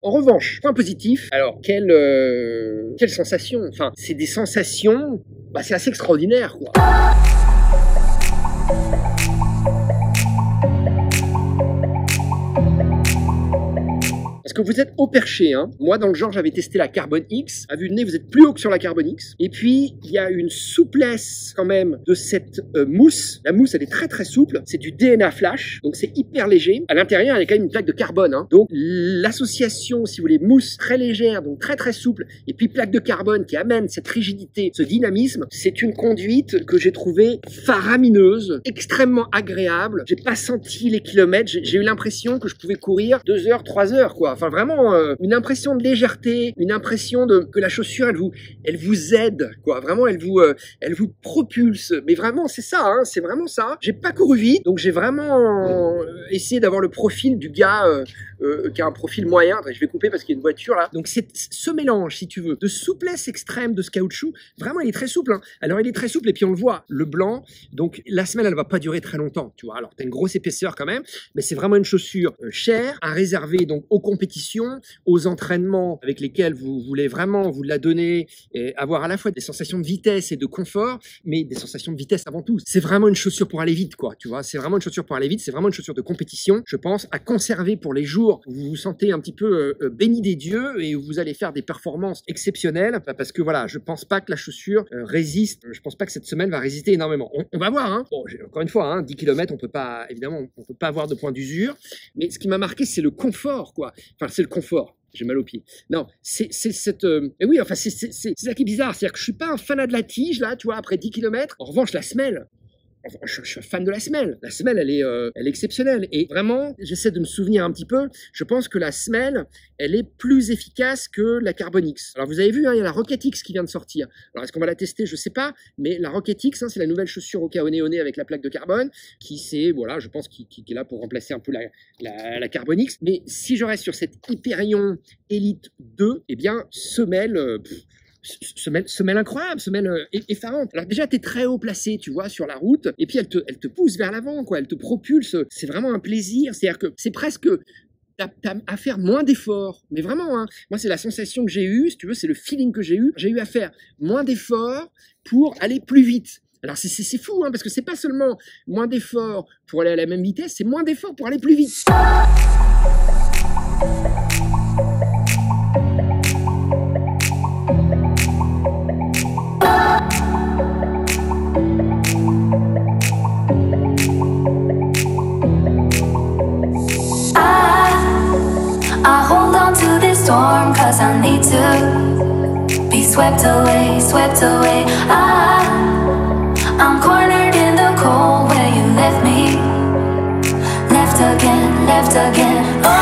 En revanche, point positif, alors quelle sensation, enfin c'est des sensations, bah, c'est assez extraordinaire quoi. Parce que vous êtes haut perché, hein. Moi, dans le genre, j'avais testé la Carbon X. À vue de nez, vous êtes plus haut que sur la Carbon X. Et puis, il y a une souplesse quand même de cette mousse. La mousse, elle est très très souple. C'est du DNA flash, donc c'est hyper léger. À l'intérieur, il y a quand même une plaque de carbone, hein. Donc, l'association, si vous voulez, mousse très légère, donc très très souple, et puis plaque de carbone qui amène cette rigidité, ce dynamisme, c'est une conduite que j'ai trouvée faramineuse, extrêmement agréable. J'ai pas senti les kilomètres. J'ai eu l'impression que je pouvais courir 2 heures, 3 heures, quoi. Enfin, vraiment, une impression de légèreté, une impression que la chaussure, elle vous aide, quoi. Vraiment, elle vous propulse. Mais vraiment, c'est ça, hein. C'est vraiment ça. J'ai pas couru vite, donc j'ai vraiment essayé d'avoir le profil du gars qui a un profil moyen. Enfin, je vais couper parce qu'il y a une voiture là. Donc, c'est ce mélange, si tu veux, de souplesse extrême de ce caoutchouc. Vraiment, il est très souple, hein. Alors, il est très souple et puis on le voit, le blanc. Donc, la semelle, elle va pas durer très longtemps, tu vois. Alors, t'as une grosse épaisseur quand même, mais c'est vraiment une chaussure chère à réserver donc aux compétitions, aux entraînements avec lesquels vous voulez vraiment vous la donner et avoir à la fois des sensations de vitesse et de confort, mais des sensations de vitesse avant tout. C'est vraiment une chaussure pour aller vite, quoi, tu vois. C'est vraiment une chaussure pour aller vite, c'est vraiment une chaussure de compétition, je pense, à conserver pour les jours où vous vous sentez un petit peu béni des dieux et où vous allez faire des performances exceptionnelles, parce que voilà, je pense pas que la chaussure résiste, je pense pas que cette semaine va résister énormément. On va voir, hein. Bon, encore une fois, hein, 10 km, on peut pas, évidemment, on peut pas avoir de point d'usure, mais ce qui m'a marqué, c'est le confort, quoi. Enfin, c'est le confort. J'ai mal aux pieds. Non, c'est cette... Et oui, enfin, c'est ça qui est bizarre. C'est-à-dire que je suis pas un fanat de la tige, là, tu vois, après 10 km. En revanche, la semelle... Je suis fan de la semelle. La semelle, elle est exceptionnelle. Et vraiment, j'essaie de me souvenir un petit peu. Je pense que la semelle, elle est plus efficace que la Carbon X. Alors, vous avez vu, hein, il y a la Rocket X qui vient de sortir. Alors, est-ce qu'on va la tester? Je sais pas. Mais la Rocket X, hein, c'est la nouvelle chaussure au Kaoné avec la plaque de carbone qui c'est, voilà, je pense, qui est là pour remplacer un peu la Carbon X. Mais si je reste sur cette Hyperion Elite 2, eh bien, semelle... semelle incroyable, semelle effarante. Alors déjà, t'es très haut placé, tu vois, sur la route, et puis elle te pousse vers l'avant, quoi, elle te propulse. C'est vraiment un plaisir. C'est-à-dire que c'est presque... T'as à faire moins d'efforts. Mais vraiment, hein, moi, c'est la sensation que j'ai eue, si tu veux, c'est le feeling que j'ai eu. J'ai eu à faire moins d'efforts pour aller plus vite. Alors, c'est fou, hein, parce que c'est pas seulement moins d'efforts pour aller à la même vitesse, c'est moins d'efforts pour aller plus vite. Storm, 'cause I need to be swept away, swept away. I'm cornered in the cold where you left me, left again, left again.